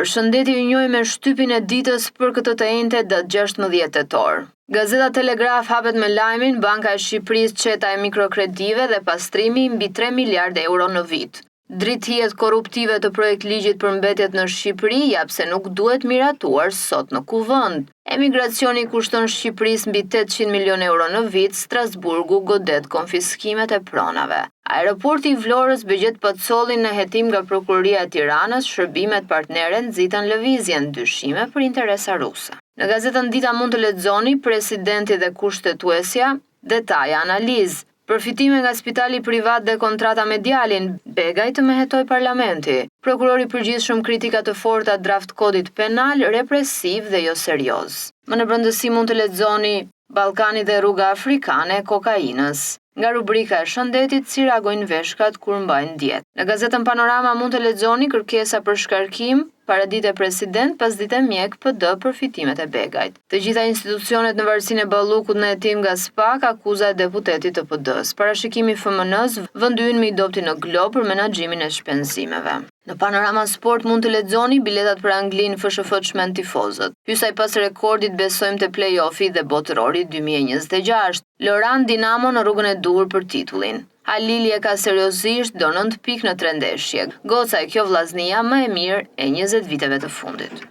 Përshëndetje, ju njohim me shtypin e ditës për këtë të enjte datë 16 tetor. Gazeta Telegraf hapet me lajmin Banka e Shqipërisë çeta e mikrokredive dhe pastrimi mbi 3 miliardë euro në vit. Drithijet korruptive të projekt ligjit për mbetjet në Shqipëri jap se nuk duhet miratuar sot në kuvend. Emigracioni kushton Shqipërisë mbi 800 milionë euro në vit, Strasburgu godet konfiskimet e pronave. Aeroporti i Vlorës bëgjet Pacollin në hetim nga Prokuroria e Tiranës, shërbimet partnere nxitën lëvizjen, dyshime për interesa ruse. Në gazetën Dita mund të lexoni presidenti dhe kushtetuesja, detaje analizë. Përfitime nga spitali privat dhe kontrata me djalin, Begaj të mehetoj parlamenti. Prokurori përgjithshëm kritika të forta draft kodit penal, represiv dhe jo serioz. Më në brendësi mund të lexoni Ballkani dhe rruga afrikane e kokainës. Nga rubrika e shëndetit, si reagojnë veshkat kur mbajnë dietë. Në gazetën Panorama mund të lexoni kërkesa për shkarkim, paradite president, pas dite mjek PD për fitimet e Begajt. Të gjitha institucionet në varësinë e Ballukut në hetim nga SPAK, akuza e deputetit të PD-s. Parashikimi FMN-s, vendi ynë me i dopti në Glob për menaxhimin e shpenzimeve. Në Panorama Sport mund të lexoni biletat për Anglinë FSHF çmend tifozët. Hysa i pas rekordit besojmë te play-offi dhe botërori 2026. Loran Dinamo në rrugën e dur për titullin. Halili e ka seriozisht do 9 pikë në 3 ndeshje. Goca e kjo vllaznia më e mirë e 20 viteve të fundit.